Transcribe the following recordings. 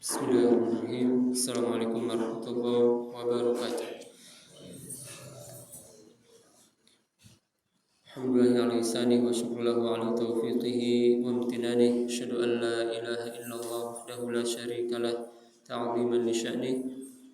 Bismillahirrahmanirrahim. Assalamualaikum warahmatullahi wabarakatuh. Alhamdulillah ala ihsanih wa syukrullahu ala taufiqihi wa amtinani. Asyhadu an la ilaha illallah wahdahu la syarika lah ta'ziman li sya'nih.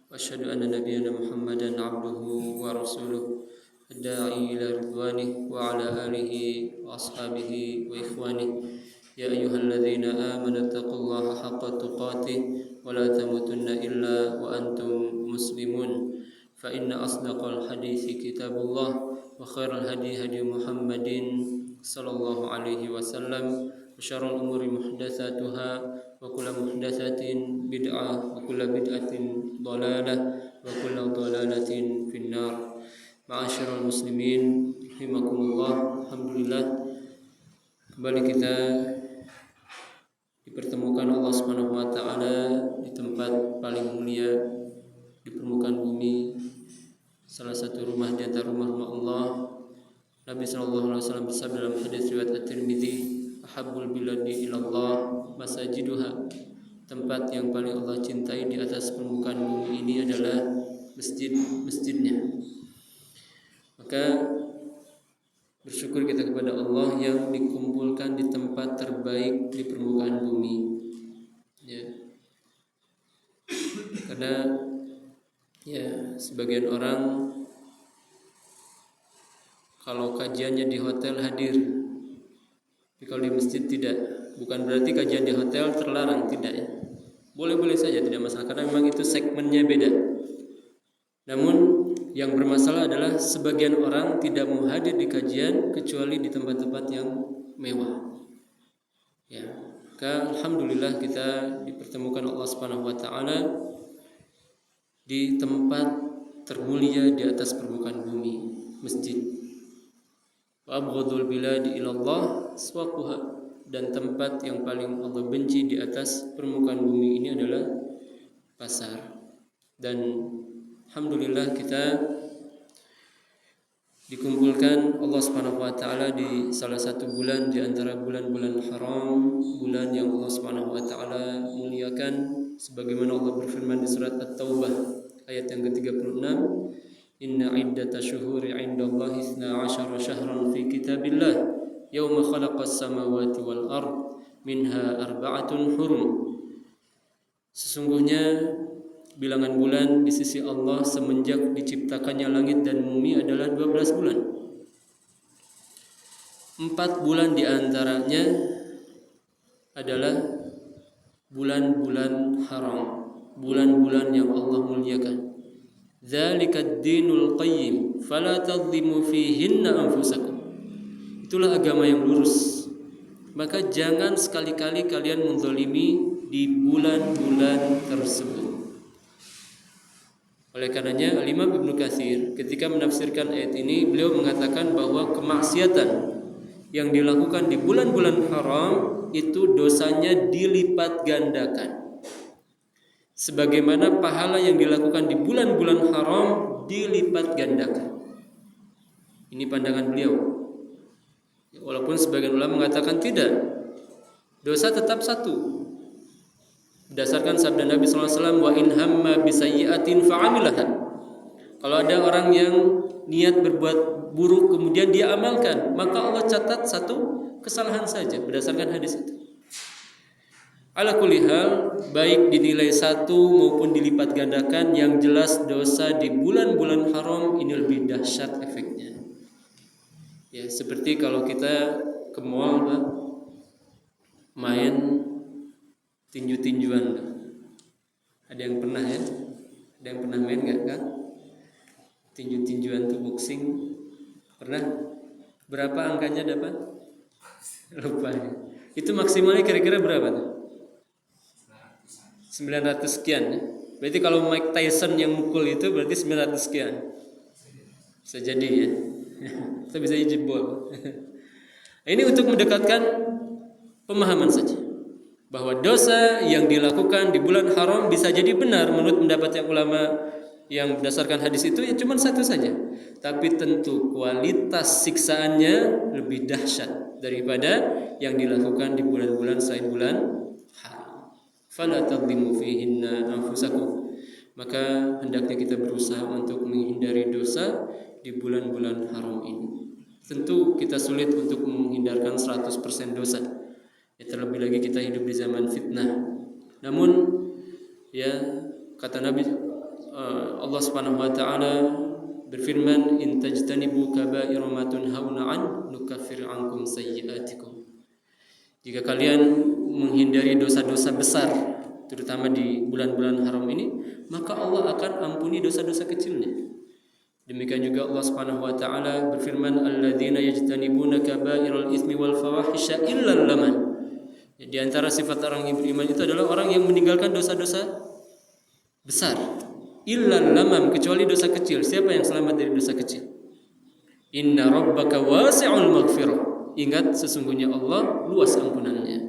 Wa asyhadu anna nabiyyana Muhammadan abduhu wa rasuluh ad-da'i ila ridwanih wa ala alihi wa ashabihi wa ikhwanih. Ya ayyuhalladzina amanu taqullaha haqqa tuqatih wa la tamutunna illa wa antum muslimun. Fa inna asdaqal hadithi kitabullah wa khairal hadi hadi Muhammadin sallallahu alaihi wasallam wa syarrul umuri muhdatsatuha wa kullu muhdatsatin bid'ah wa kullu bid'atin dhalalah wa kullu dhalalatin finnar. Ma'asyiral muslimin rahimakumullah. Alhamdulillah kembali kita dipertemukan Allah Subhanahu wa taala di tempat paling mulia di permukaan bumi, salah satu rumah di antara rumah-rumah Allah. Nabi sallallahu alaihi wasallam bersabda dalam hadis riwayat At-Tirmidzi, "Ahabbul biladi ilallah masajiduha." Tempat yang paling Allah cintai di atas permukaan bumi ini adalah masjid-masjidnya. Maka bersyukur kita kepada Allah yang dikumpulkan di tempat terbaik di permukaan bumi, ya. Karena ya sebagian orang kalau kajiannya di hotel hadir, tapi kalau di masjid tidak. Bukan berarti kajian di hotel terlarang, tidak ya. Boleh-boleh saja, tidak masalah, karena memang itu segmennya beda. Namun yang bermasalah adalah sebagian orang tidak mau hadir di kajian kecuali di tempat-tempat yang mewah. Ya, maka alhamdulillah kita dipertemukan Allah Subhanahu wa taala di tempat termulia di atas permukaan bumi, masjid. Wa abghadul biladi ilallah aswaquha, dan tempat yang paling Allah benci di atas permukaan bumi ini adalah pasar. Dan alhamdulillah kita dikumpulkan Allah Subhanahu wa taala di salah satu bulan di antara bulan-bulan haram, bulan yang Allah Subhanahu wa taala muliakan sebagaimana Allah berfirman di surat At-Taubah ayat yang ke-36, "Inna iddatash syuhuri 'indallahi 12 syahran fi kitabillah yauma khalaqas samawati wal ard minha arba'atun hurum." Sesungguhnya bilangan bulan di sisi Allah semenjak diciptakannya langit dan bumi adalah 12 bulan. 4 bulan diantaranya adalah bulan-bulan haram, bulan-bulan yang Allah muliakan. Dzalikad dinul qayyim fala tadhlimu fihinna anfusakum. Itulah agama yang lurus. Maka jangan sekali-kali kalian menzalimi di bulan-bulan tersebut. Oleh karenanya Imam Ibnu Katsir ketika menafsirkan ayat ini, beliau mengatakan bahwa kemaksiatan yang dilakukan di bulan-bulan haram itu dosanya dilipat gandakan, sebagaimana pahala yang dilakukan di bulan-bulan haram dilipat gandakan. Ini pandangan beliau. Walaupun sebagian ulama mengatakan tidak, dosa tetap satu. Berdasarkan sabda Nabi SAW, "Wa in hamma bisayyi'atin fa'amilaha." Kalau ada orang yang niat berbuat buruk kemudian dia amalkan, maka Allah catat satu kesalahan saja berdasarkan hadis itu. Ala kulli hal, baik dinilai satu maupun dilipat gandakan, yang jelas dosa di bulan-bulan haram ini lebih dahsyat efeknya. Ya, seperti kalau kita ke mall main tinju-tinjuan. Ada yang pernah ya? Ada yang pernah main enggak kan? Tinju-tinjuan tuh boxing. Pernah? Berapa angkanya dapat? Lupa ya. Itu maksimalnya kira-kira berapa tuh? 900 sekian ya. Berarti kalau Mike Tyson yang mukul itu berarti 900 sekian. Bisa jadi ya. Kita bisa jebol. Ini untuk mendekatkan pemahaman saja bahwa dosa yang dilakukan di bulan haram bisa jadi benar menurut pendapat yang ulama yang berdasarkan hadis itu ya cuma satu saja, tapi tentu kualitas siksaannya lebih dahsyat daripada yang dilakukan di bulan-bulan selain bulan haram. fala tadlimu fihinna anfusakum. Maka hendaknya kita berusaha untuk menghindari dosa di bulan-bulan haram ini. Tentu kita sulit untuk menghindarkan 100% dosa. Ya, terlebih lagi kita hidup di zaman fitnah. Namun ya kata Nabi Allah Subhanahu wa taala berfirman, in tajtanibu kaba'ira ma tunhauna an nukaffir ankum sayyi'atikum. Jika kalian menghindari dosa-dosa besar terutama di bulan-bulan haram ini, maka Allah akan ampuni dosa-dosa kecilnya. Demikian juga Allah Subhanahu wa taala berfirman, alladzina yajtanibuna kaba'iral itsmi wal fawahisha illa laman. Di antara sifat orang yang beriman itu adalah orang yang meninggalkan dosa-dosa besar. Illa lamam, kecuali dosa kecil. Siapa yang selamat dari dosa kecil? Inna rabbaka wasi'ul maghfirah. Ingat, sesungguhnya Allah luas ampunannya.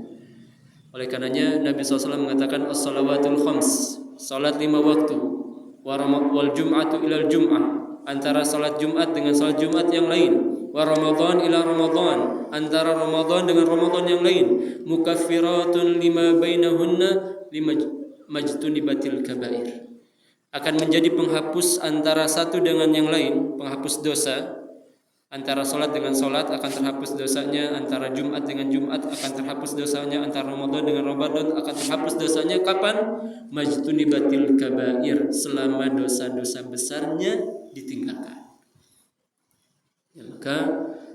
Oleh karenanya Nabi SAW mengatakan as-salawatul khams, salat 5 waktu, wal jum'atu ilal jum'ah, antara salat Jumat dengan salat Jumat yang lain, wa Ramadan ila Ramadan, antara Ramadan dengan Ramadan yang lain, mukaffiratun lima bainahunna lima majtunibatil kabair, akan menjadi penghapus antara satu dengan yang lain, penghapus dosa. Antara salat dengan salat akan terhapus dosanya, antara Jumat dengan Jumat akan terhapus dosanya, antara Ramadan dengan Ramadan akan terhapus dosanya. Kapan? Majtunibatil kabair, selama dosa-dosa besarnya ditinggalkan. Ya, maka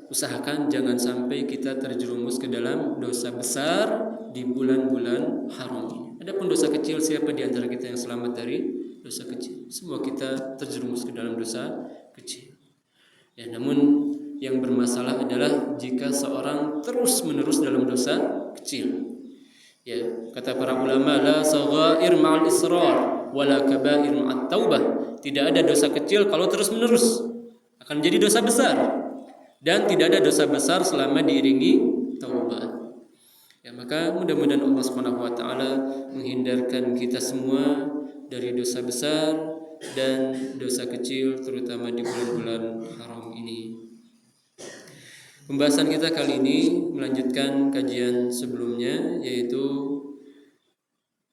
usahakan jangan sampai kita terjerumus ke dalam dosa besar di bulan-bulan haram ini. Adapun dosa kecil, siapa di antara kita yang selamat dari dosa kecil? Semua kita terjerumus ke dalam dosa kecil. Ya, namun yang bermasalah adalah jika seorang terus-menerus dalam dosa kecil. Ya, kata para ulama, la saghair ma'al israr wala kaba'ir ma'at taubah. Tidak ada dosa kecil kalau terus-menerus, akan menjadi dosa besar. Dan tidak ada dosa besar selama diiringi taubat. Ya, maka mudah-mudahan Allah Subhanahu wa taala menghindarkan kita semua dari dosa besar dan dosa kecil, terutama di bulan-bulan haram ini. Pembahasan kita kali ini melanjutkan kajian sebelumnya, yaitu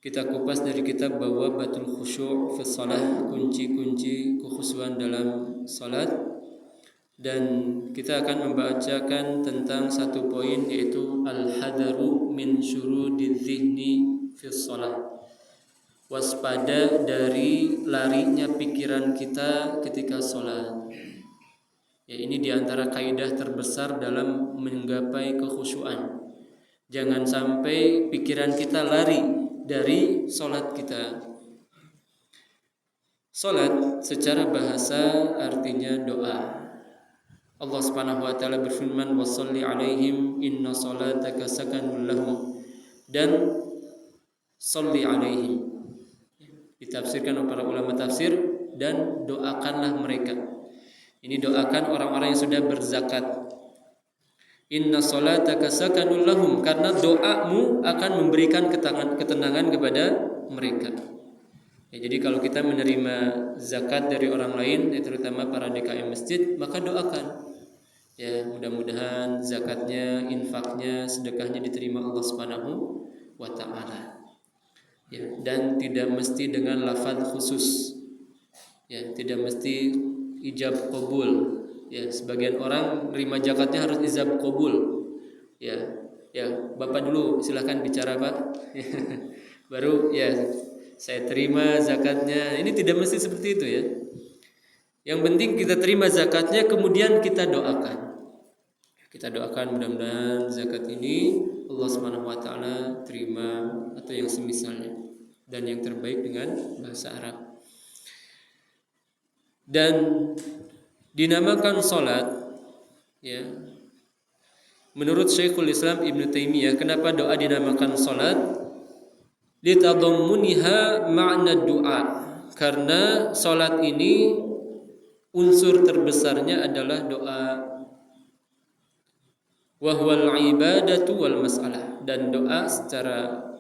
kita kupas dari kitab Bawabatul Khusyu' fi Shalah, kunci-kunci kekhusyuan dalam salat, dan kita akan membacakan tentang satu poin, yaitu al-hadaru min syurudidz dzihni fi shalah. Waspada dari larinya pikiran kita ketika sholat. Ya, ini diantara kaidah terbesar dalam menggapai kekhusyuan. Jangan sampai pikiran kita lari dari sholat kita. Sholat secara bahasa artinya doa. Allah Subhanahu wa taala berfirman, washolli alaihim inna sholataka sakanun lahum, dan sholli alaihim ditafsirkan oleh para ulama tafsir, dan doakanlah mereka. Ini doakan orang-orang yang sudah berzakat. Inna sholataka sakanul lahum, karena doamu akan memberikan ketenangan kepada mereka. Ya, jadi kalau kita menerima zakat dari orang lain, ya, terutama para DKM masjid, maka doakan. Ya, mudah-mudahan zakatnya, infaknya, sedekahnya diterima Allah Subhanahu wa taala. Ya, dan tidak mesti dengan lafaz khusus. Ya, tidak mesti ijab qabul. Ya, sebagian orang nerima zakatnya harus ijab qabul. Ya, Bapak dulu silakan bicara, Pak. Baru ya saya terima zakatnya. Ini tidak mesti seperti itu ya. Yang penting kita terima zakatnya, kemudian kita doakan. Kita doakan mudah-mudahan zakat ini Allah Subhanahu wa taala terima, atau yang semisalnya, dan yang terbaik dengan bahasa Arab. Dan dinamakan salat, ya, menurut Syekhul Islam Ibnu Taimiyah, kenapa doa dinamakan salat? Litadammuniha ma'na du'a, karena salat ini unsur terbesarnya adalah doa. Wa huwal ibadatu wal mas'alah, dan doa secara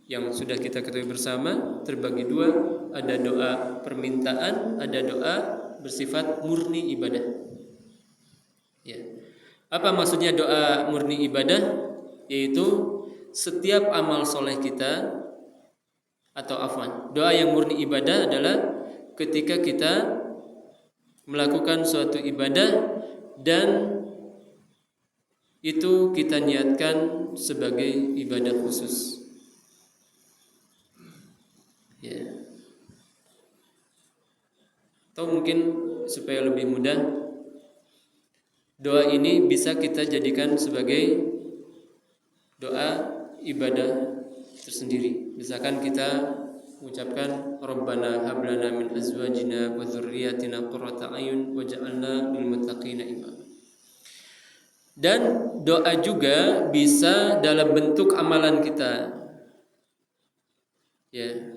yang sudah kita ketahui bersama terbagi dua, ada doa permintaan, ada doa bersifat murni ibadah. Ya. Apa maksudnya doa murni ibadah? Yaitu setiap amal soleh kita atau afwan. Doa yang murni ibadah adalah ketika kita melakukan suatu ibadah dan itu kita niatkan sebagai ibadah khusus. Ya. Atau mungkin supaya lebih mudah, doa ini bisa kita jadikan sebagai doa ibadah tersendiri. Misalkan kita mengucapkan Rabbana hab lana min azwajina wa dzurriyyatina qurrata a'yun waj'alna lil muttaqina imama. Dan doa juga bisa dalam bentuk amalan kita. Ya.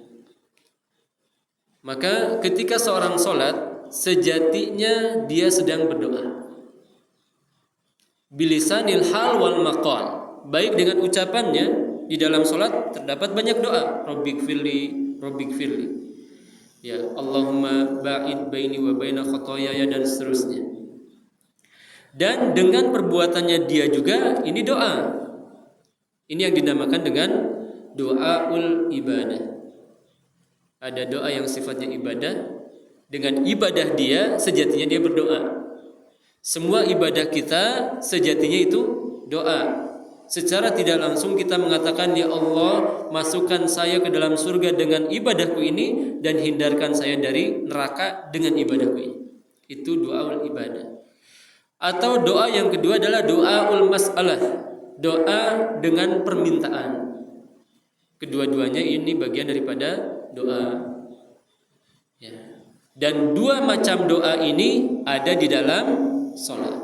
Maka ketika seorang sholat, sejatinya dia sedang berdoa. Bilisanil hal wal maqal. Baik dengan ucapannya, di dalam sholat terdapat banyak doa. Rabbik firli. Ya, Allahumma ba'id baini wa baina khotoyaya dan seterusnya. Dan dengan perbuatannya dia juga, ini doa. Ini yang dinamakan dengan doaul ibadah. Ada doa yang sifatnya ibadah. Dengan ibadah dia, sejatinya dia berdoa. Semua ibadah kita sejatinya itu doa. Secara tidak langsung kita mengatakan, ya Allah, masukkan saya ke dalam surga dengan ibadahku ini dan hindarkan saya dari neraka dengan ibadahku ini. Itu doaul ibadah. Atau doa yang kedua adalah doaul mas'alah. Doa dengan permintaan. Kedua-duanya ini bagian daripada doa. Ya. Dan dua macam doa ini ada di dalam sholat.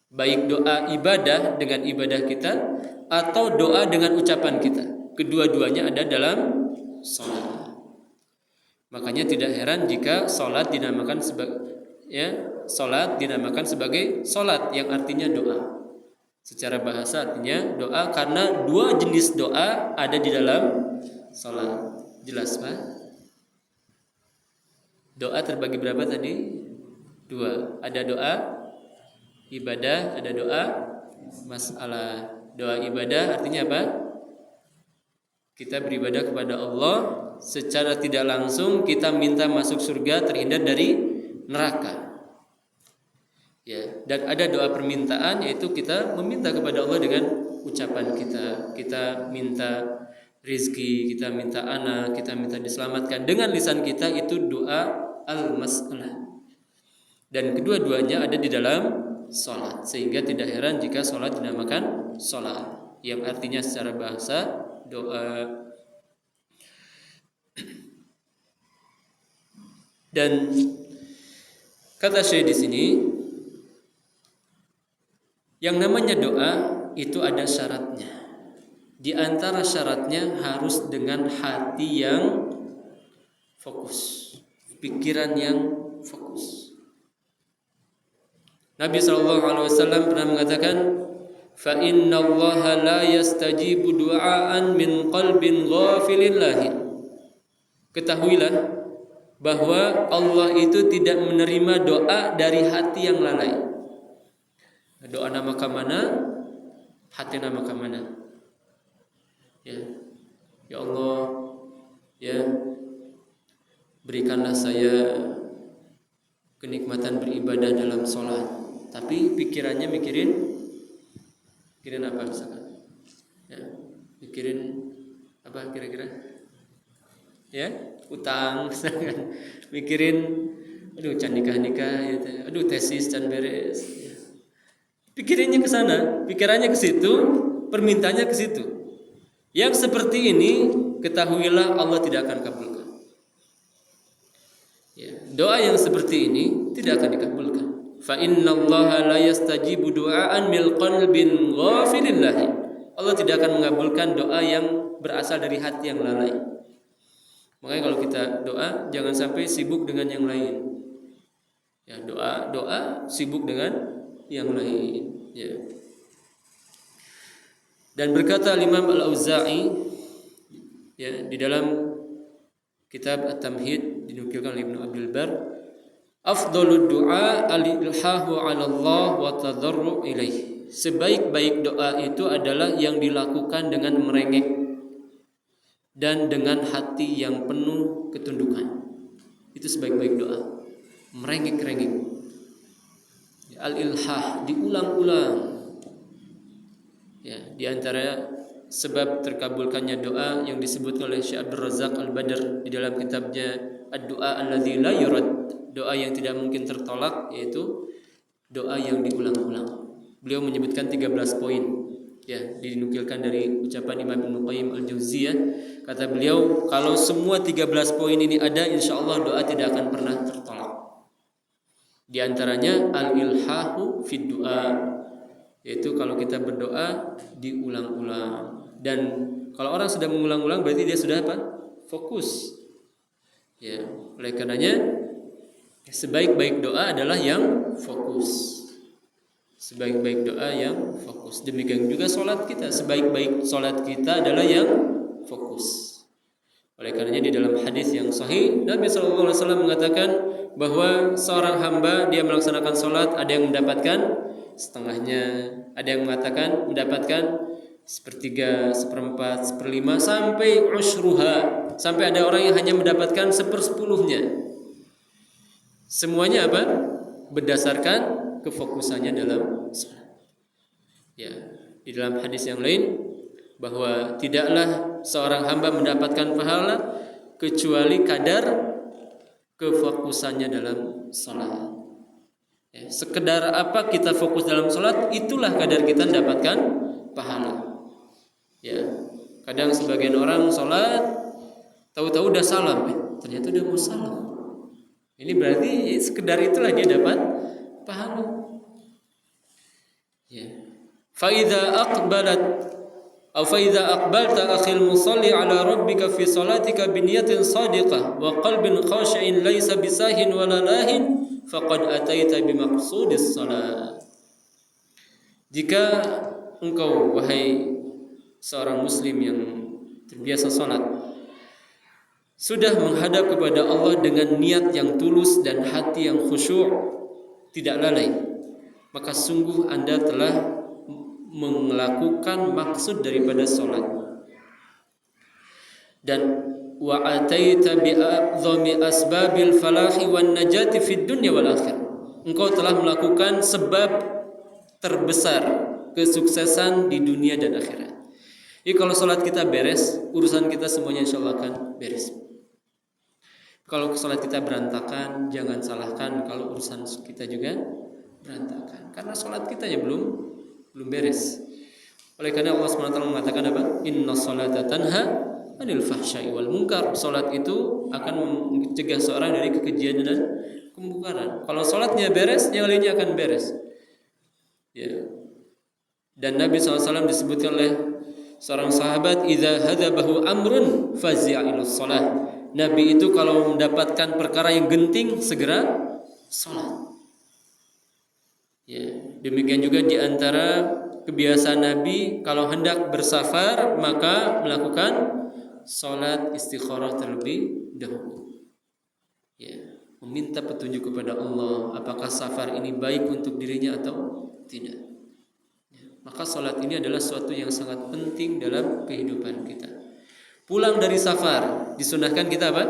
Baik doa ibadah dengan ibadah kita atau doa dengan ucapan kita. Kedua-duanya ada dalam sholat. Makanya tidak heran jika sholat dinamakan sebagai sholat yang artinya doa. Secara bahasa artinya doa karena dua jenis doa ada di dalam sholat. Jelas Pak? Doa terbagi berapa tadi? Dua. Ada doa ibadah, ada doa masalah. Doa ibadah artinya apa? Kita beribadah kepada Allah secara tidak langsung, kita minta masuk surga, terhindar dari neraka. Ya, dan ada doa permintaan, yaitu kita meminta kepada Allah dengan ucapan kita. Kita minta rizki, kita minta anak, kita minta diselamatkan dengan lisan kita, itu doa al-mas'alah. Dan kedua-duanya ada di dalam sholat, sehingga tidak heran jika sholat dinamakan sholat, yang artinya secara bahasa doa. Dan kata Syekh di sini, yang namanya doa itu ada syaratnya. Di antara syaratnya harus dengan hati yang fokus, pikiran yang fokus. Nabi SAW pernah mengatakan, fa inna Allah la yastajibu du'aan min qalbin ghafilin lahi. Ketahuilah bahwa Allah itu tidak menerima doa dari hati yang lalai. Doa nama kamana, hati nama kamana. Ya Allah, ya berikanlah saya kenikmatan beribadah dalam sholat, tapi pikirannya mikirin apa misalkan? Ya, mikirin apa kira-kira? Ya, utang misalkan. Mikirin, aduh can nikah, ya, aduh tesis can beres. Ya. Pikirannya ke sana, pikirannya ke situ, permintaannya ke situ. Yang seperti ini, ketahuilah Allah tidak akan kabulkan. Ya, doa yang seperti ini tidak akan dikabulkan. Fa innallaha la yastajibu du'aan min qalbin ghafilin lahi. Allah tidak akan mengabulkan doa yang berasal dari hati yang lalai. Makanya kalau kita doa, jangan sampai sibuk dengan yang lain. Ya, doa sibuk dengan yang lain. Ya. Dan berkata Imam Al-Auza'i, ya, di dalam kitab At-Tamhid dinukilkan oleh Ibnu Abdul Bar, afdhalud du'a al-ilhahu 'ala Allah wa tadarru' ilaih. Sebaik-baik doa itu adalah yang dilakukan dengan merengek dan dengan hati yang penuh ketundukan. Itu sebaik-baik doa. Merengek-rengek. Al-ilhah, diulang-ulang. Ya, di antara sebab terkabulkannya doa yang disebutkan oleh Syekh Abdul Razak Al-Badr di dalam kitabnya Ad-Du'a Alladzi La Yurad, doa yang tidak mungkin tertolak, yaitu doa yang diulang-ulang. Beliau menyebutkan 13 poin. Ya, dinukilkan dari ucapan Imam Ibnu Qayyim Al-Jauziyah. Kata beliau, kalau semua 13 poin ini ada, insyaallah doa tidak akan pernah tertolak. Di antaranya al-ilhahu fid du'a, yaitu kalau kita berdoa diulang-ulang. Dan kalau orang sudah mengulang-ulang berarti dia sudah apa? Fokus. Ya, oleh karenanya sebaik-baik doa adalah yang fokus. Sebaik-baik doa yang fokus. Demikian juga sholat kita. Sebaik-baik sholat kita adalah yang fokus. Oleh karenanya di dalam hadis yang sahih, Nabi SAW mengatakan bahwa seorang hamba dia melaksanakan sholat, ada yang mendapatkan setengahnya, ada yang mengatakan mendapatkan sepertiga, seperempat, seperlima, sampai usyruha, sampai ada orang yang hanya mendapatkan sepersepuluhnya. Semuanya apa? Berdasarkan kefokusannya dalam salat. Ya, di dalam hadis yang lain bahwa tidaklah seorang hamba mendapatkan pahala kecuali kadar kefokusannya dalam salat. Ya, sekedar apa kita fokus dalam salat, itulah kadar kita mendapatkan pahala. Ya, kadang sebagian orang salat tahu-tahu udah salam, ternyata udah mau salam. Ini berarti sekedar itulah dia dapat pahala. Ya. Fa idza aqbalta akhil musalli ala rabbika fi salatika bi niyatin shadiqah wa qalbin khashi'in laysa bisahin wala lahin faqad ataita bi maqsudis salat. Jika engkau wahai seorang muslim yang terbiasa salat sudah menghadap kepada Allah dengan niat yang tulus dan hati yang khusyuk, tidak lalai, maka sungguh Anda telah melakukan maksud daripada salat. Dan wa ataita bi a'zami asbabil falahi wan najati fid dunya wal akhirah. Engkau telah melakukan sebab terbesar kesuksesan di dunia dan akhirat. Jadi kalau salat kita beres, urusan kita semuanya insyaallah akan beres. Kalau salat kita berantakan, jangan salahkan kalau urusan kita juga berantakan, karena salat kita ya belum beres. Oleh karena Allah SWT mengatakan apa? Inna salata tanha anil fahsya'i wal munkar. Salat itu akan mencegah seorang dari kekejian dan kemungkaran. Kalau salatnya beres, yang lainnya akan beres. Ya. Dan Nabi SAW disebutkan oleh seorang sahabat, idza hadabahu amrun fazi'a ila shalah. Nabi itu kalau mendapatkan perkara yang genting segera salat. Ya, demikian juga di antara kebiasaan Nabi kalau hendak bersafar maka melakukan salat istikharah terlebih dahulu. Ya, meminta petunjuk kepada Allah apakah safar ini baik untuk dirinya atau tidak. Ya, maka salat ini adalah sesuatu yang sangat penting dalam kehidupan kita. Pulang dari safar disunahkan kita apa?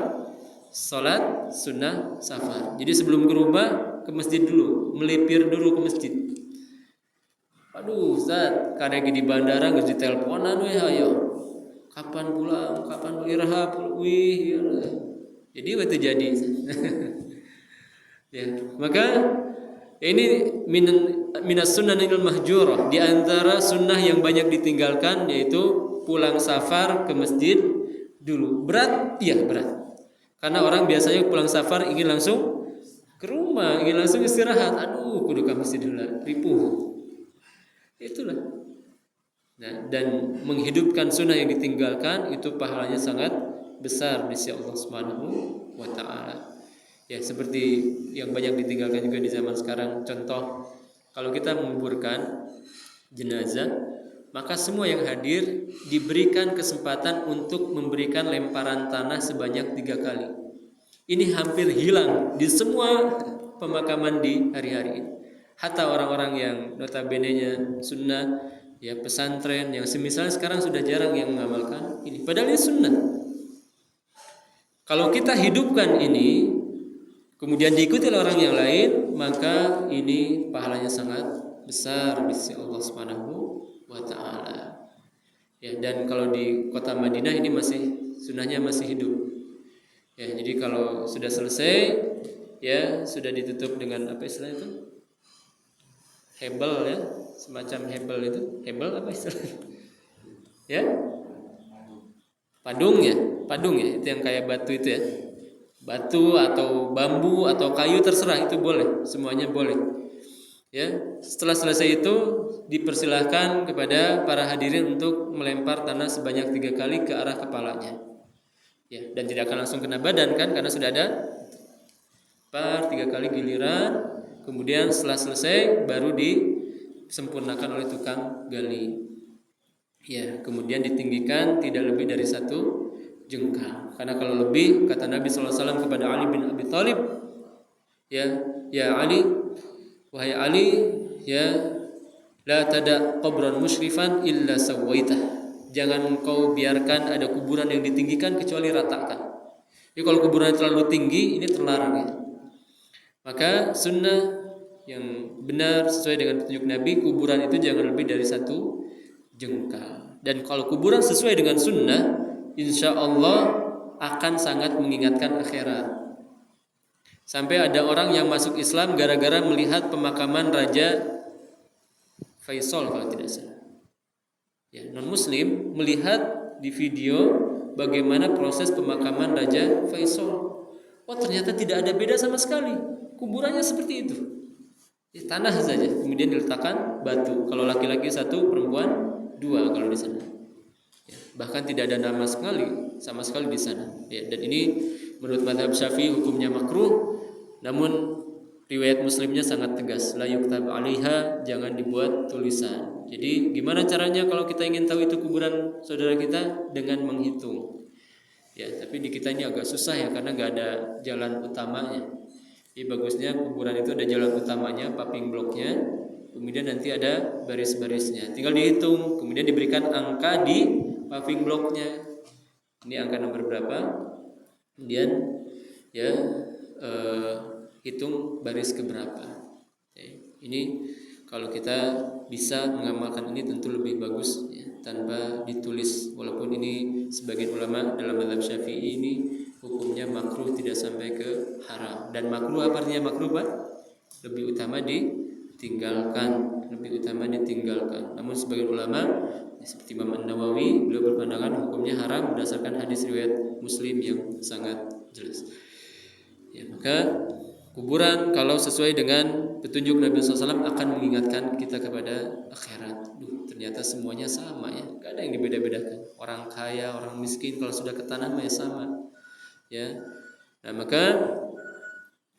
Salat sunnah safar. Jadi sebelum ke rumah ke masjid dulu, melipir dulu ke masjid. Aduh Ustaz, kadang di bandara geus diteleponan we hayo. Kapan pulang? Kapan irhab? Wih. Jadi waktu jadi. Ya, maka ini minas sunnanil mahjurah, di antara sunnah yang banyak ditinggalkan yaitu pulang safar ke masjid dulu. Berat? Iya berat. Karena orang biasanya pulang safar ingin langsung ke rumah, ingin langsung istirahat. Aduh, kudu ke masjid dulu, ripuh. Itulah. Nah, dan menghidupkan sunnah yang ditinggalkan itu pahalanya sangat besar di sisi Allah Subhanahu wa taala. Ya, seperti yang banyak ditinggalkan juga di zaman sekarang. Contoh, kalau kita menguburkan jenazah, maka semua yang hadir diberikan kesempatan untuk memberikan lemparan tanah sebanyak 3 kali. Ini hampir hilang di semua pemakaman di hari-hari ini. Hatta orang-orang yang notabene-nya sunnah, ya pesantren yang semisal sekarang sudah jarang yang mengamalkan ini. Padahal ini sunnah. Kalau kita hidupkan ini kemudian diikuti oleh orang yang lain, maka ini pahalanya sangat besar di sisi Allah Subhanahu wa taala. Ya, dan kalau di kota Madinah ini masih sunnahnya masih hidup. Ya, jadi kalau sudah selesai ya sudah ditutup dengan apa istilah itu? Hebel ya, semacam hebel itu. Hebel apa istilahnya? Ya? Padung ya, itu yang kayak batu itu ya. Batu atau bambu atau kayu terserah itu boleh, semuanya boleh. Ya, setelah selesai itu dipersilahkan kepada para hadirin untuk melempar tanah sebanyak 3 kali ke arah kepalanya. Ya, dan tidak akan langsung kena badan kan karena sudah ada 3 kali giliran. Kemudian setelah selesai baru disempurnakan oleh tukang gali. Ya, kemudian ditinggikan tidak lebih dari 1 jengkal. Karena kalau lebih, kata Nabi SAW kepada Ali bin Abi Thalib, ya Ali, wahai Ali, ya la tada qabran musyrifan illa sawaitah. Jangan engkau biarkan ada kuburan yang ditinggikan kecuali ratakan. Jadi kalau kuburan terlalu tinggi ini terlarang ya. Maka sunnah yang benar sesuai dengan petunjuk Nabi, kuburan itu jangan lebih dari 1 jengkal. Dan kalau kuburan sesuai dengan sunnah, insya Allah akan sangat mengingatkan akhirat. Sampai ada orang yang masuk Islam gara-gara melihat pemakaman Raja Faisal kalau tidak salah. Ya, non Muslim melihat di video bagaimana proses pemakaman Raja Faisal. Oh, ternyata tidak ada beda sama sekali. Kuburannya seperti itu. Ya, tanah saja, kemudian diletakkan batu. Kalau laki-laki 1, perempuan 2 kalau di sana. Ya, bahkan tidak ada nama sama sekali di sana. Ya, dan ini menurut mazhab Syafi'i hukumnya makruh, namun riwayat Muslimnya sangat tegas, la yuktab 'alaiha, jangan dibuat tulisan. Jadi gimana caranya kalau kita ingin tahu itu kuburan saudara kita? Dengan menghitung. Ya, tapi di kita ini agak susah ya karena nggak ada jalan utamanya. Jadi bagusnya kuburan itu ada jalan utamanya, paving bloknya, kemudian nanti ada baris-barisnya. Tinggal dihitung, kemudian diberikan angka di paving bloknya. Ini angka nomor berapa? Kemudian ya hitung baris keberapa. Ini kalau kita bisa mengamalkan ini tentu lebih bagus ya, tanpa ditulis. Walaupun ini sebagian ulama dalam mazhab Syafi'i ini hukumnya makruh tidak sampai ke haram. Dan makruh apa artinya makruh, Pak? Lebih utama ditinggalkan. Namun sebagian ulama seperti Imam An-Nawawi beliau berpandangan hukumnya haram berdasarkan hadis riwayat Muslim yang sangat jelas. Ya, maka kuburan kalau sesuai dengan petunjuk Nabi SAW akan mengingatkan kita kepada akhirat. Ternyata semuanya sama ya, gak ada yang dibeda-bedakan. Orang kaya, orang miskin kalau sudah ke tanah ya sama. Ya, nah maka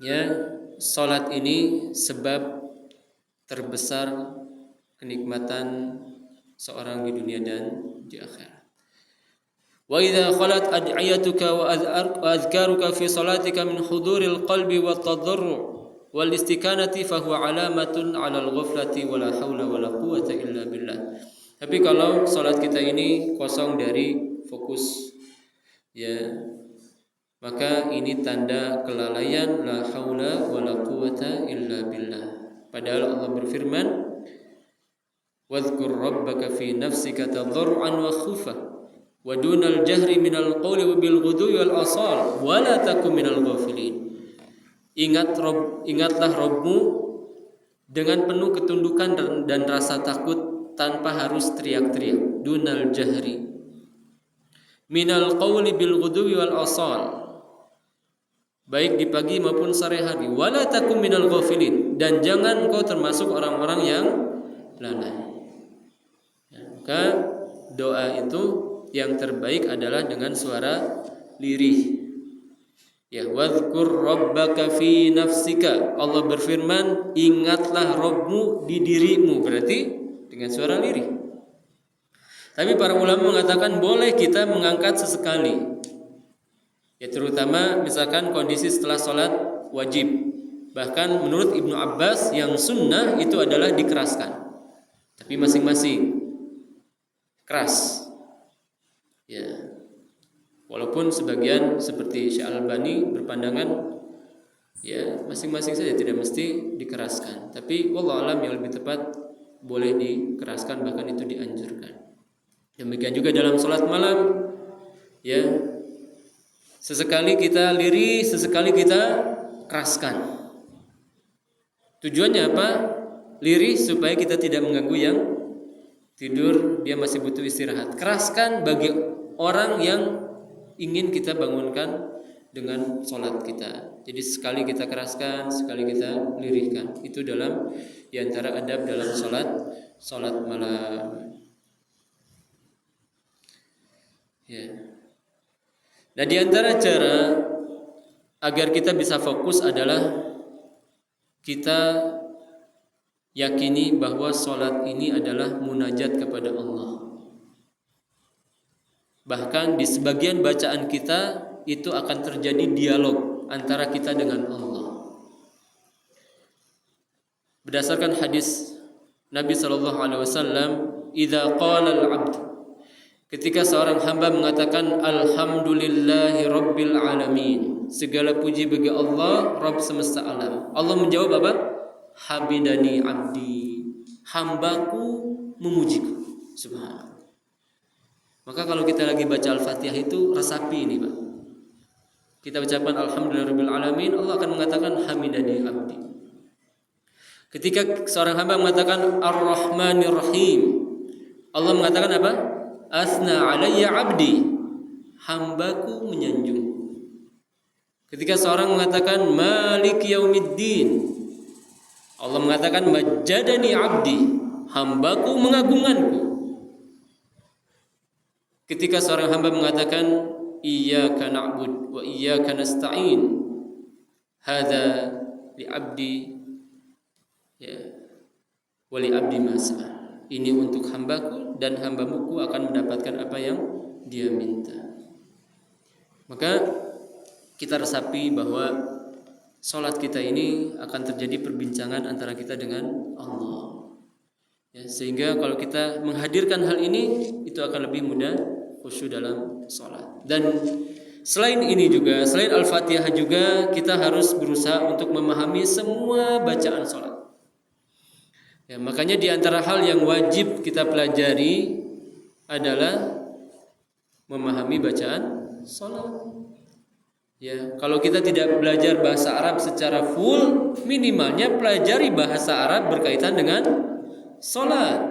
ya salat ini sebab terbesar kenikmatan seorang di dunia dan di akhirat. Wa idza khalat ad'iyatuka wa adhkaruka fi salatika min huduril qalbi wa tadarru' wal istikanati fa huwa alamatun 'alal ghaflati wa la haula wa la quwwata illa billah. Tapi kalau salat kita ini kosong dari fokus ya, maka ini tanda kelalaian, la haula wa la quwwata illa billah. Padahal Allah berfirman, wadhkur rabbaka fi nafsika tadarruan wa khufa wa dunal jahri minal qawli wa bil ghudwi wal asal wa la takum minal ghafilin. Ingatlah Rabbmu dengan penuh ketundukan dan rasa takut tanpa harus teriak-teriak. Dunal jahri minal qawli bil ghudwi wal asal, baik di pagi maupun sore hari. Wala takum minal ghafilin, dan jangan engkau termasuk orang-orang yang lalai. Maka doa itu yang terbaik adalah dengan suara lirih. Ya, wadhkur rabbaka fi nafsika. Allah berfirman, ingatlah Rabbmu di dirimu, berarti dengan suara lirih. Tapi para ulama mengatakan boleh kita mengangkat sesekali. Ya, terutama misalkan kondisi setelah sholat wajib. Bahkan menurut Ibnu Abbas yang sunnah itu adalah dikeraskan. Tapi masing-masing keras. Ya. Walaupun sebagian seperti Syekh Al-Albani berpandangan ya masing-masing saja, tidak mesti dikeraskan. Tapi wallahu alam yang lebih tepat boleh dikeraskan, bahkan itu dianjurkan. Demikian juga dalam salat malam ya. Sesekali kita lirih, sesekali kita keraskan. Tujuannya apa? Lirih supaya kita tidak mengganggu yang tidur, dia masih butuh istirahat. Keraskan bagi orang yang ingin kita bangunkan dengan sholat kita. Jadi sekali kita keraskan, sekali kita lirihkan. Itu dalam diantara adab dalam sholat malam. Ya. Nah, diantara cara agar kita bisa fokus adalah kita yakini bahwa sholat ini adalah munajat kepada Allah. Bahkan di sebagian bacaan kita itu akan terjadi dialog antara kita dengan Allah. Berdasarkan hadis Nabi SAW, "Idza qala al-'abd", ketika seorang hamba mengatakan alhamdulillahi rabbil alamin, segala puji bagi Allah Rabb semesta alam. Allah menjawab apa? Hamidani abdi, hambaku memujiku. Subhanallah. Maka kalau kita lagi baca Al-Fatihah itu resapi ini, Pak. Kita ucapkan alhamdulillahirabbil alamin, Allah akan mengatakan hamidani abdi. Ketika seorang hamba mengatakan ar-rahmanir rahim, Allah mengatakan apa? Asna alayya abdi, hambaku menyanjung. Ketika seorang mengatakan malik yaumiddin, Allah mengatakan majjadani abdi, hambaku mengagungkanku. Ketika seorang hamba mengatakan iyyaka na'bud wa iyyaka nasta'in, hadza li abdi ya wa li abdi ma sa'al, ini untuk hambaku dan hambaku akan mendapatkan apa yang dia minta. Maka kita resapi bahwa sholat kita ini akan terjadi perbincangan antara kita dengan Allah ya, sehingga kalau kita menghadirkan hal ini itu akan lebih mudah khusyuk dalam sholat. Dan selain ini juga, selain Al-Fatihah juga, kita harus berusaha untuk memahami semua bacaan sholat ya. Makanya di antara hal yang wajib kita pelajari adalah memahami bacaan sholat ya. Kalau kita tidak belajar bahasa Arab secara full, minimalnya pelajari bahasa Arab berkaitan dengan sholat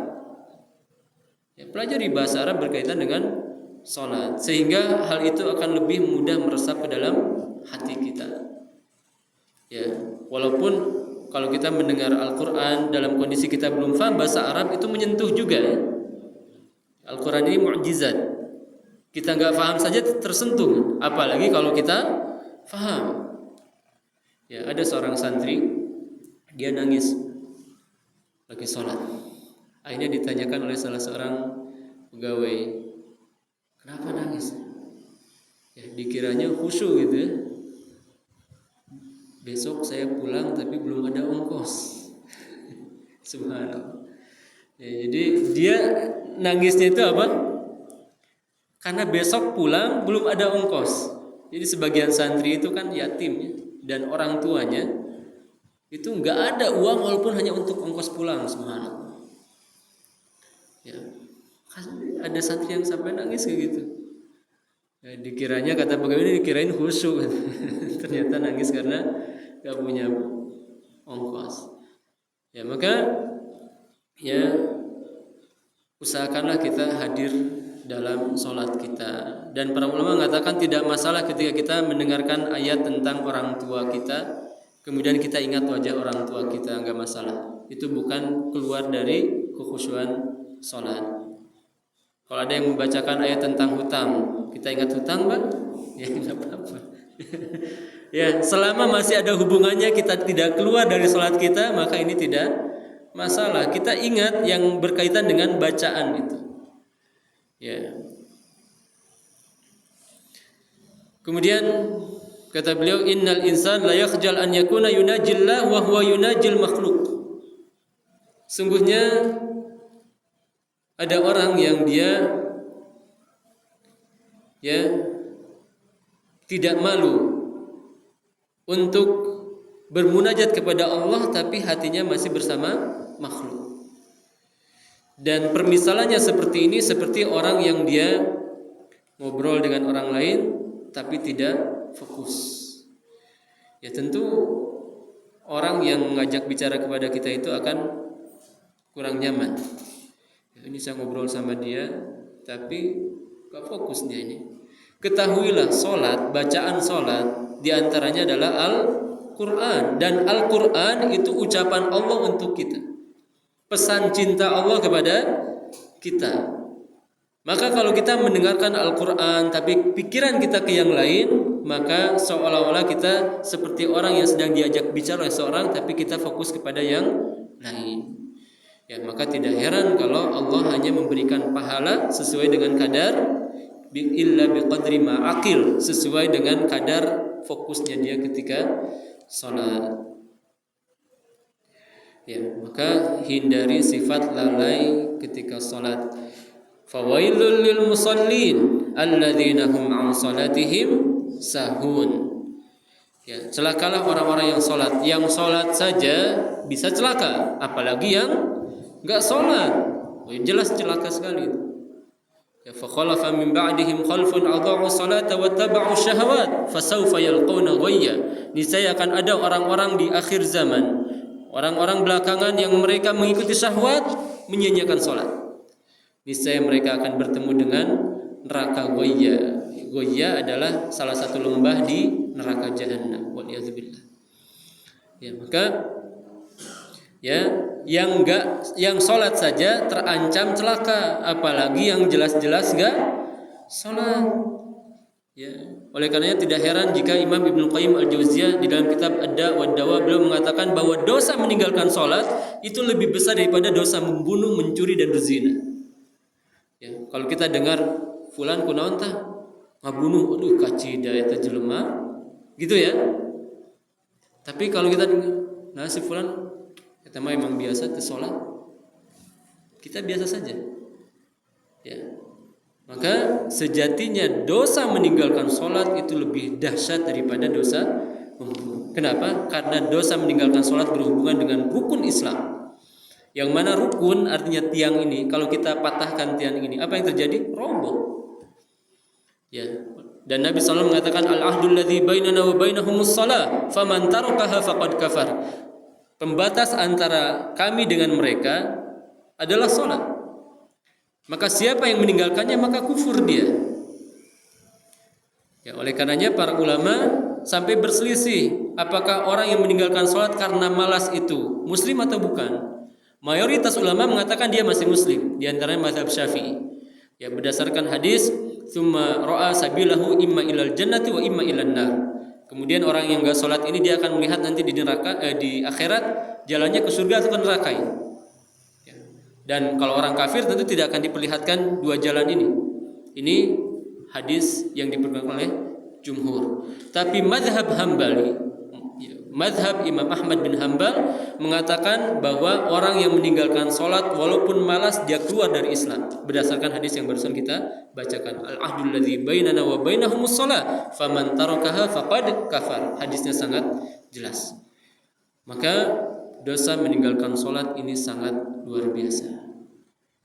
ya, pelajari bahasa Arab berkaitan dengan sholat, sehingga hal itu akan lebih mudah meresap ke dalam hati kita ya. Walaupun kalau kita mendengar Al-Quran dalam kondisi kita belum paham bahasa Arab, itu menyentuh juga ya. Al-Quran ini mukjizat, kita nggak paham saja tersentuh, apalagi kalau kita paham ya. Ada seorang santri, dia nangis lagi sholat. Akhirnya ditanyakan oleh salah seorang pegawai, kenapa nangis? Ya, dikiranya khusyuk gitu ya. Besok saya pulang tapi belum ada ongkos. Subhanallah. Ya, jadi dia nangisnya itu apa? Karena besok pulang belum ada ongkos. Jadi sebagian santri itu kan yatim ya, dan orang tuanya itu nggak ada uang walaupun hanya untuk ongkos pulang. Subhanallah. Ya, ada santri yang sampai nangis kayak gitu. Ya, dikiranya kata pegawai ini dikirain khusyuk, ternyata nangis karena gak punya ongkos. Ya, maka ya usahakanlah kita hadir dalam sholat kita. Dan para ulama mengatakan tidak masalah ketika kita mendengarkan ayat tentang orang tua kita, kemudian kita ingat wajah orang tua kita, nggak masalah. Itu bukan keluar dari kekhusyuan sholat. Kalau ada yang membacakan ayat tentang hutang, kita ingat hutang, Pak? Ya nggak apa-apa. Ya, selama masih ada hubungannya, kita tidak keluar dari sholat kita, maka ini tidak masalah. Kita ingat yang berkaitan dengan bacaan itu. Ya. Kemudian kata beliau, innal insan la yakhjal an yakuna yunajillah wa huwa yunajil makhluk. Sungguhnya ada orang yang dia ya tidak malu untuk bermunajat kepada Allah tapi hatinya masih bersama makhluk. Dan permisalannya seperti ini, seperti orang yang dia ngobrol dengan orang lain tapi tidak fokus. Ya tentu orang yang mengajak bicara kepada kita itu akan kurang nyaman. Ya, ini saya ngobrol sama dia tapi gak fokus dia ini. Ketahuilah solat, bacaan solat diantaranya adalah Al-Quran. Dan Al-Quran itu ucapan Allah untuk kita, pesan cinta Allah kepada kita. Maka kalau kita mendengarkan Al-Quran tapi pikiran kita ke yang lain, maka seolah-olah kita seperti orang yang sedang diajak bicara oleh seorang tapi kita fokus kepada yang lain. Ya, maka tidak heran kalau Allah hanya memberikan pahala sesuai dengan kadar illa biqadri ma aqil, sesuai dengan kadar fokusnya dia ketika salat. Ya, maka hindari sifat lalai ketika salat. Fawailul lil musallin alladzina hum an salatihim sahun. Ya, celakalah orang-orang yang salat. Yang salat saja bisa celaka, apalagi yang enggak salat. Oh, jelas celaka sekali. Ya, fa khalafa min ba'dihim khalfun adha'u salata wa taba'u syahawat fasawfa yalqawna ghayya. Niscaya akan ada orang-orang di akhir zaman, orang-orang belakangan yang mereka mengikuti syahwat, menyia-nyiakan salat. Niscaya mereka akan bertemu dengan neraka Ghayya. Ghayya adalah salah satu lembah di neraka Jahannam. Waliyadzubillah. Ya, maka ya yang salat saja terancam celaka, apalagi yang jelas-jelas enggak salat. Ya, oleh karenanya tidak heran jika Imam Ibnu Qayyim Al-Jauziyah di dalam kitab Ad-Da' wa Dawa beliau mengatakan bahwa dosa meninggalkan salat itu lebih besar daripada dosa membunuh, mencuri dan berzina. Ya, kalau kita dengar fulan kunaon tah ngabunuh, aduh kacida eta jelema, gitu ya. Tapi kalau kita dengar, nah si fulan eta mah emang biasa teu salat, kita biasa saja. Ya. Maka sejatinya dosa meninggalkan salat itu lebih dahsyat daripada dosa membunuh. Kenapa? Karena dosa meninggalkan salat berhubungan dengan rukun Islam. Yang mana rukun artinya tiang ini, kalau kita patahkan tiang ini, apa yang terjadi? Roboh. Ya. Dan Nabi SAW mengatakan al-ahdul ladzi bainana wa bainahumus shalah, faman tarakaha faqad kafar. Pembatas antara kami dengan mereka adalah salat. Maka siapa yang meninggalkannya maka kufur dia. Ya, oleh karenanya para ulama sampai berselisih apakah orang yang meninggalkan salat karena malas itu muslim atau bukan. Mayoritas ulama mengatakan dia masih muslim, di antaranya mazhab Syafi'i. Ya, berdasarkan hadis, "Tsumma ra'a sabilahu imma ilal jannati wa imma ilan nar." Kemudian orang yang enggak salat ini dia akan melihat nanti di neraka di akhirat jalannya ke surga atau ke neraka ini. Ya. Dan kalau orang kafir tentu tidak akan diperlihatkan dua jalan ini. Ini hadis yang dipegang oleh jumhur. Tapi mazhab Hambali, mazhab Imam Ahmad bin Hanbal mengatakan bahwa orang yang meninggalkan salat walaupun malas dia keluar dari Islam berdasarkan hadis yang barusan kita bacakan, al-ahdul ladzi bainana wa bainahumus shalah faman tarakaha faqad kafar. Hadisnya sangat jelas. Maka dosa meninggalkan salat ini sangat luar biasa.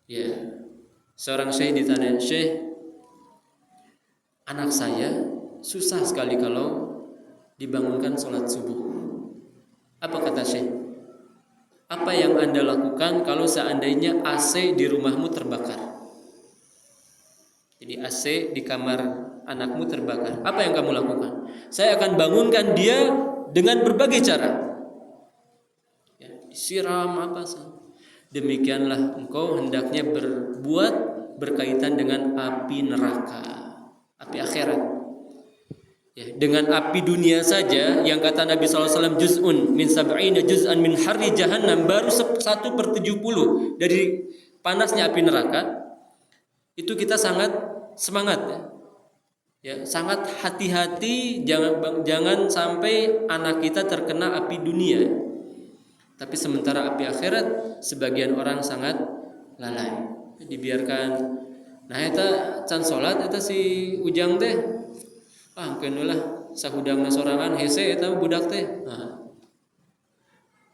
Ya. Seorang syekh ditanya, "Syekh, anak saya susah sekali kalau dibangunkan salat subuh." Apa kata Syekh? Apa yang Anda lakukan kalau seandainya AC di rumahmu terbakar? Jadi AC di kamar anakmu terbakar. Apa yang kamu lakukan? Saya akan bangunkan dia dengan berbagai cara. Ya, disiram apa sih? Demikianlah engkau hendaknya berbuat berkaitan dengan api neraka, api akhirat. Ya, dengan api dunia saja yang kata Nabi SAW juz'un min sab'ina juz'an min harri jahannam, baru 1/70 dari panasnya api neraka, itu kita sangat semangat ya. Ya, sangat hati-hati jangan sampai anak kita terkena api dunia. Tapi sementara api akhirat sebagian orang sangat lalai. Dibiarkan. Nah eta can salat eta si Ujang teh Keneulah sahudangna sorangan hese eta budak teh.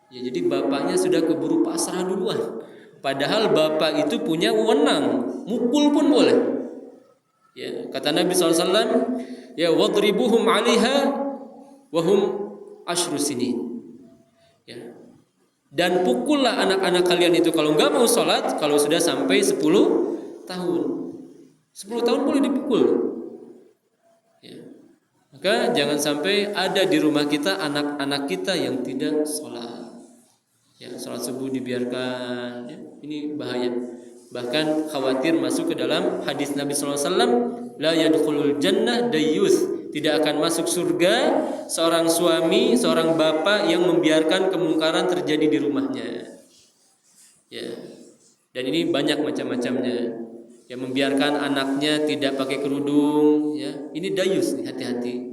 Ya jadi bapaknya sudah keburu pasrah duluan. Padahal bapak itu punya wewenang, mukul pun boleh. Ya, kata Nabi SAW, ya wadribuhum 'alaiha wa hum asyru sinin. Ya. Dan pukullah anak-anak kalian itu kalau enggak mau sholat, kalau sudah sampai 10 tahun. 10 tahun boleh dipukul. Ya. Maka jangan sampai ada di rumah kita anak-anak kita yang tidak sholat. Ya, sholat subuh dibiarkan, ya, ini bahaya. Bahkan khawatir masuk ke dalam hadis Nabi SAW, la yadkhulul jannah dayyus, tidak akan masuk surga seorang suami, seorang bapak yang membiarkan kemungkaran terjadi di rumahnya. Ya, dan ini banyak macam-macamnya. Yang membiarkan anaknya tidak pakai kerudung, ya, ini dayyus, hati-hati.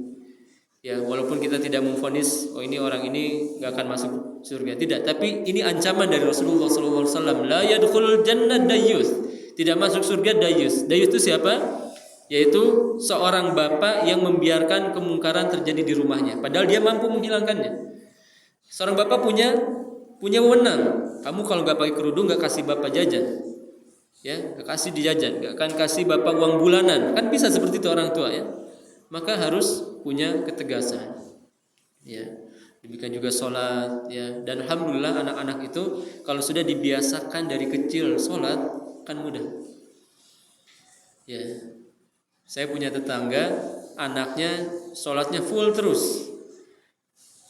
Ya, walaupun kita tidak memvonis ini orang ini nggak akan masuk surga, tidak, tapi ini ancaman dari Rasulullah SAW. La yadkhulul jannah dayyus, tidak masuk surga dayyus. Dayyus itu siapa? Yaitu seorang bapak yang membiarkan kemungkaran terjadi di rumahnya, padahal dia mampu menghilangkannya. Seorang bapak punya wewenang. Kamu kalau nggak pakai kerudung nggak kasih bapak jajan, ya, nggak kasih dijajan, nggak akan kasih bapak uang bulanan, kan bisa seperti itu orang tua, ya. Maka harus punya ketegasan, ya. Demikian juga sholat, ya. Dan alhamdulillah anak-anak itu kalau sudah dibiasakan dari kecil sholat kan mudah. Ya, saya punya tetangga anaknya sholatnya full terus.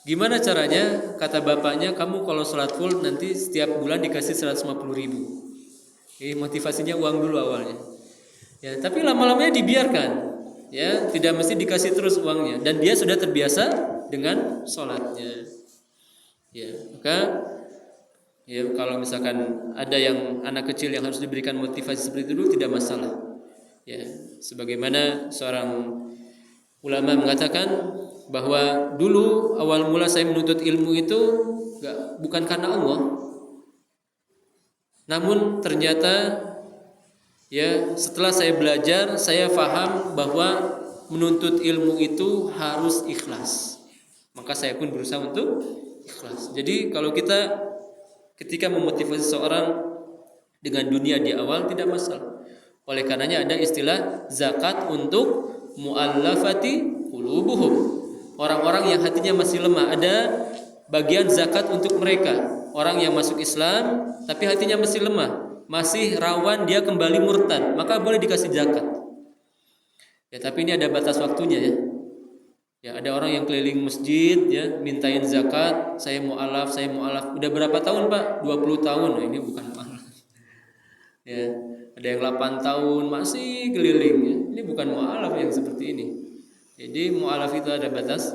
Gimana caranya? Kata bapaknya, kamu kalau sholat full nanti setiap bulan dikasih 150.000. Jadi motivasinya uang dulu awalnya. Ya, tapi lama-lamanya dibiarkan. Ya, tidak mesti dikasih terus uangnya, dan dia sudah terbiasa dengan sholatnya. Ya, maka ya kalau misalkan ada yang anak kecil yang harus diberikan motivasi seperti itu dulu tidak masalah. Ya, sebagaimana seorang ulama mengatakan bahwa dulu awal mula saya menuntut ilmu itu bukan karena Allah, namun ternyata ya setelah saya belajar saya paham bahwa menuntut ilmu itu harus ikhlas. Maka saya pun berusaha untuk ikhlas. Jadi kalau kita ketika memotivasi seorang dengan dunia di awal tidak masalah. Oleh karenanya ada istilah zakat untuk muallafati qulubuhum. Orang-orang yang hatinya masih lemah, ada bagian zakat untuk mereka. Orang yang masuk Islam tapi hatinya masih lemah, masih rawan dia kembali murtad, maka boleh dikasih zakat. Ya, tapi ini ada batas waktunya, ya. Ya, ada orang yang keliling masjid, ya, mintain zakat, saya mu'alaf. Udah berapa tahun, Pak? 20 tahun. Nah, ini bukan mu'alaf. Ya, ada yang 8 tahun masih keliling, ya. Ini bukan mu'alaf yang seperti ini. Jadi mu'alaf itu ada batas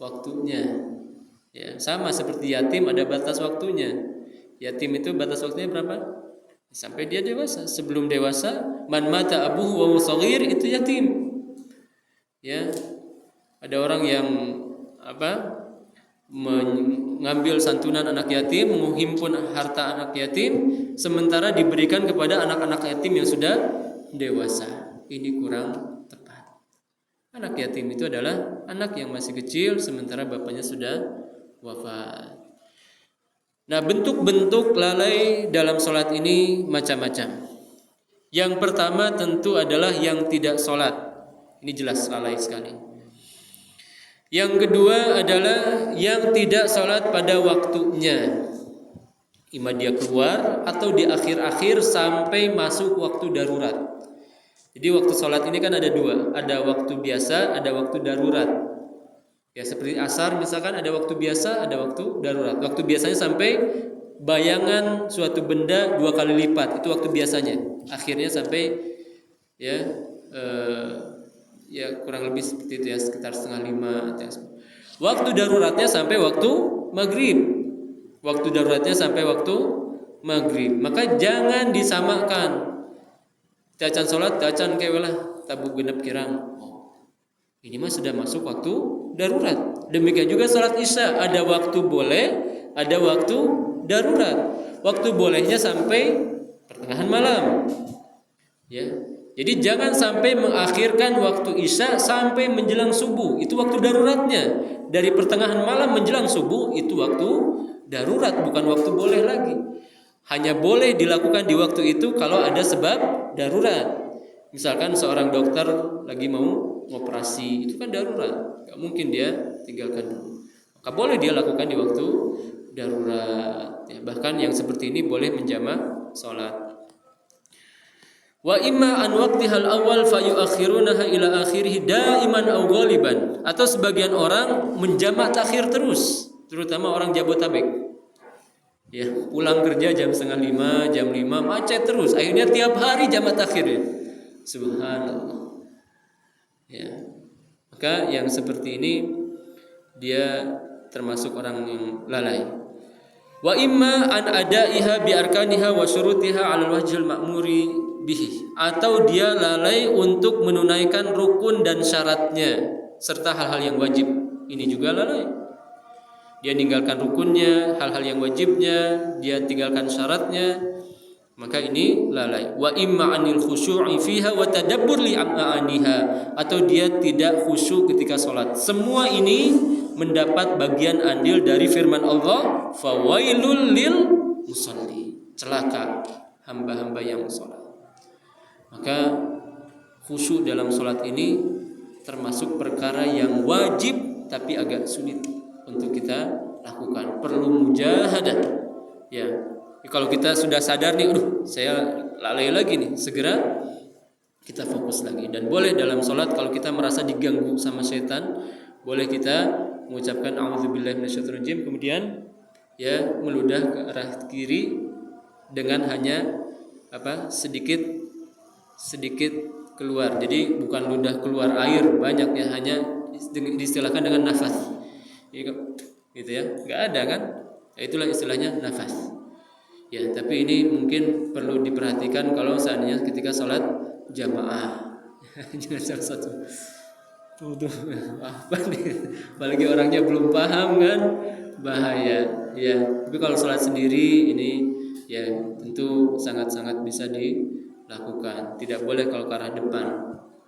waktunya. Ya, sama seperti yatim ada batas waktunya. Yatim itu batas waktunya berapa? Sampai dia dewasa. Sebelum dewasa, man mata abuhu wa shaghir, itu yatim. Ya. Ada orang yang mengambil santunan anak yatim, menghimpun harta anak yatim, sementara diberikan kepada anak-anak yatim yang sudah dewasa. Ini kurang tepat. Anak yatim itu adalah anak yang masih kecil, sementara bapaknya sudah wafat. Nah, bentuk-bentuk lalai dalam sholat ini macam-macam. Yang pertama tentu adalah yang tidak sholat. Ini jelas lalai sekali. Yang kedua adalah yang tidak sholat pada waktunya. Ima dia keluar atau di akhir-akhir sampai masuk waktu darurat. Jadi waktu sholat ini kan ada dua. Ada waktu biasa, ada waktu darurat. Ya, seperti asar misalkan ada waktu biasa, ada waktu darurat. Waktu biasanya sampai bayangan suatu benda 2 kali lipat, itu waktu biasanya. Akhirnya sampai ya kurang lebih seperti itu, ya, sekitar 4:30. Waktu daruratnya sampai waktu maghrib. Waktu daruratnya sampai waktu maghrib. Maka jangan disamakan. Tacan sholat, tacan kewelah tabu genep kirang. Ini mah sudah masuk waktu darurat. Demikian juga sholat isya, ada waktu boleh, ada waktu darurat. Waktu bolehnya sampai pertengahan malam. Ya. Jadi jangan sampai mengakhirkan waktu Isya sampai menjelang subuh. Itu waktu daruratnya. Dari pertengahan malam menjelang subuh itu waktu darurat, bukan waktu boleh lagi. Hanya boleh dilakukan di waktu itu kalau ada sebab darurat. Misalkan seorang dokter lagi mau operasi, itu kan darurat. Gak mungkin dia tinggalkan dulu. Maka boleh dia lakukan di waktu darurat. Ya, bahkan yang seperti ini boleh menjamak sholat. Wa imma an waqtihal awal fayuakhirunaha ila akhirih daiman aw ghaliban. Atau sebagian orang menjamak takhir terus, terutama orang Jabotabek. Ya, pulang kerja jam 4:30, jam 5 macet terus. Akhirnya tiap hari jamak takhir. Subhanallah. Ya. Maka yang seperti ini dia termasuk orang yang lalai. Wa imma an adaiha bi arkaniha wa syurutiha 'ala al-wajhil ma'muri bihi, atau dia lalai untuk menunaikan rukun dan syaratnya serta hal-hal yang wajib. Ini juga lalai. Dia meninggalkan rukunnya, hal-hal yang wajibnya, dia tinggalkan syaratnya, maka ini lalai. Wa imma anil khusyu'i fiha wa tadabbur li am'aniha, atau dia tidak khusyuk ketika salat. Semua ini mendapat bagian andil dari firman Allah, fawailul lil musalli. Celaka hamba-hamba yang salat. Maka khusyuk dalam salat ini termasuk perkara yang wajib tapi agak sulit untuk kita lakukan. Perlu mujahadah. Ya. Kalau kita sudah sadar nih, saya lalai lagi nih, segera kita fokus lagi. Dan boleh dalam sholat kalau kita merasa diganggu sama setan, boleh kita mengucapkan a'udzubillahi minasyaitonirrajim, kemudian ya meludah ke arah kiri dengan hanya sedikit keluar. Jadi bukan ludah keluar air banyak ya, hanya diistilahkan dengan nafas. Gitu ya, nggak ada kan? Itulah istilahnya nafas. Ya, tapi ini mungkin perlu diperhatikan kalau seandainya ketika sholat jamaah. Jangan salah satu. Apa nih? Apalagi orangnya belum paham kan, bahaya. Ya, tapi kalau sholat sendiri ini ya tentu sangat-sangat bisa dilakukan. Tidak boleh kalau ke arah depan.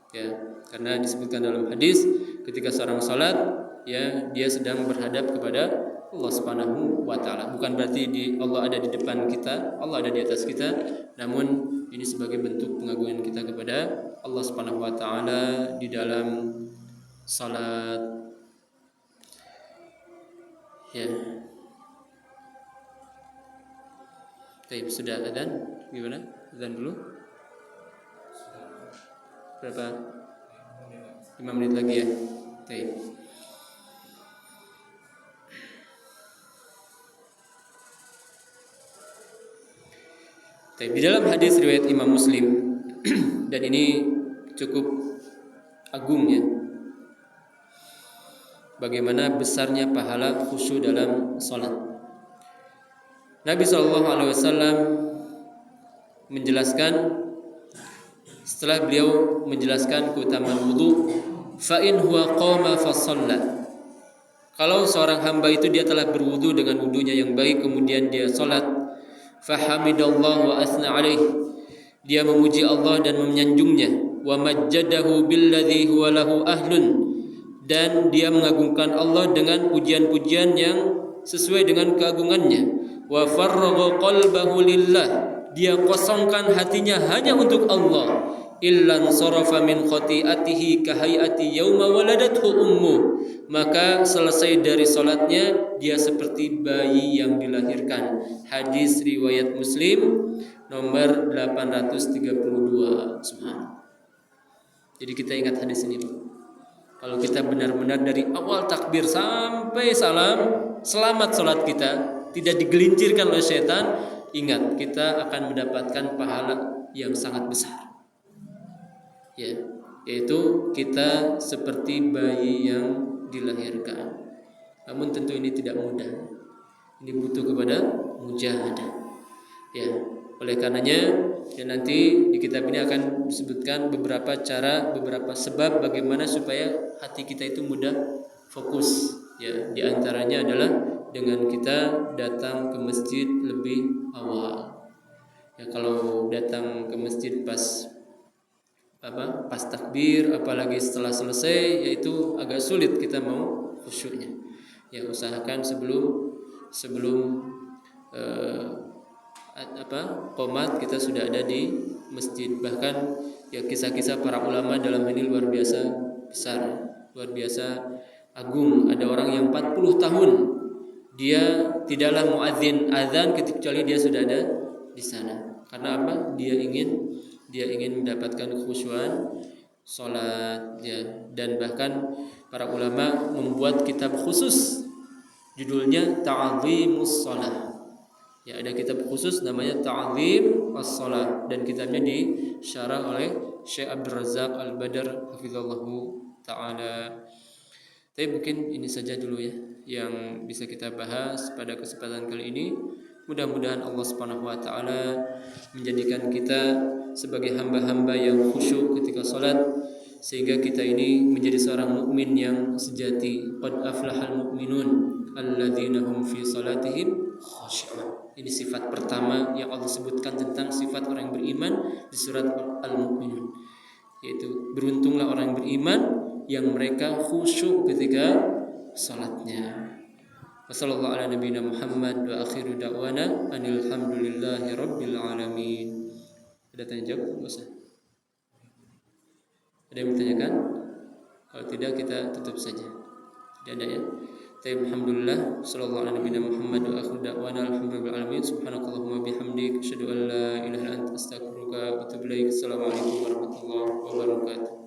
Ya, karena disebutkan dalam hadis ketika seorang sholat ya dia sedang berhadap kepada Allah Subhanahu wa taala. Bukan berarti Allah ada di depan kita, Allah ada di atas kita, namun ini sebagai bentuk pengagungan kita kepada Allah Subhanahu wa taala di dalam salat. Ya. Baik, sudah adzan? Gimana? Adzan dulu? Berapa? 5 menit lagi ya. Baik. Di dalam hadis riwayat Imam Muslim dan ini cukup agung ya, bagaimana besarnya pahala khusyuk dalam salat. Nabi SAW menjelaskan, setelah beliau menjelaskan keutamaan wudu, fa in huwa qama fa shalla. Kalau seorang hamba itu dia telah berwudu dengan wudunya yang baik, kemudian dia salat, fahamidallah wa asna alaih, dia memuji Allah dan menyanjungnya, wa majjadahu billadhi huwa lahu ahlun, dan dia mengagungkan Allah dengan pujian-pujian yang sesuai dengan keagungannya, wa farragha qalbahu lillah, dia kosongkan hatinya hanya untuk Allah, illan sarafa min khati'atihi kahayati yauma waladathu ummu, maka selesai dari salatnya dia seperti bayi yang dilahirkan. Hadis riwayat Muslim nomor 832. Subhanallah. Jadi kita ingat hadis ini, Pak. Kalau kita benar-benar dari awal takbir sampai salam selamat salat kita, tidak digelincirkan oleh setan, ingat kita akan mendapatkan pahala yang sangat besar. Ya, yaitu kita seperti bayi yang dilahirkan. Namun tentu ini tidak mudah. Ini butuh kepada mujahadah. Ya, oleh karenanya ya nanti di kitab ini akan disebutkan beberapa cara, beberapa sebab bagaimana supaya hati kita itu mudah fokus. Ya, di antaranya adalah dengan kita datang ke masjid lebih awal. Ya, kalau datang ke masjid pas pas takbir, apalagi setelah selesai, yaitu agak sulit kita mau khusyuknya. Ya, usahakan sebelum qomat kita sudah ada di masjid. Bahkan ya kisah-kisah para ulama dalam ini luar biasa besar, luar biasa agung. Ada orang yang 40 tahun dia tidaklah muadzin azan kecuali dia sudah ada di sana. Karena apa? Dia ingin mendapatkan khusyuan salat ya. Dan bahkan para ulama membuat kitab khusus judulnya Ta'zimus Shalah. Ya, ada kitab khusus namanya Ta'zim as-Shalah dan kitabnya disyarah oleh Syekh Abdul Razak Al-Badr hafizallahu taala. Tapi mungkin ini saja dulu ya yang bisa kita bahas pada kesempatan kali ini. Mudah-mudahan Allah Subhanahu wa taala menjadikan kita sebagai hamba-hamba yang khusyuk ketika salat, sehingga kita ini menjadi seorang mukmin yang sejati. Qad aflahal mu'minun alladzina hum fi salatihim khashi'un. Ini sifat pertama yang Allah sebutkan tentang sifat orang yang beriman di surat Al-Mu'minun, yaitu beruntunglah orang yang beriman yang mereka khusyuk ketika salatnya. Wassallallahu ala nabiyina Muhammad wa akhiru da'wana anil hamdulillahi rabbil alamin. Ada tanya jawab? Enggak usah. Ada yang bertanyakan? Kalau tidak kita tutup saja. Tidak ada ya. Alhamdulillah, sallallahu alaihi nabiyina Muhammad wa akhiru da'wana alhamdulillahi alamin. Subhanakallahumma bihamdik asyhadu an la ilaha illa anta astaghfiruka wa atubu ilaik. Assalamualaikum warahmatullahi wabarakatuh.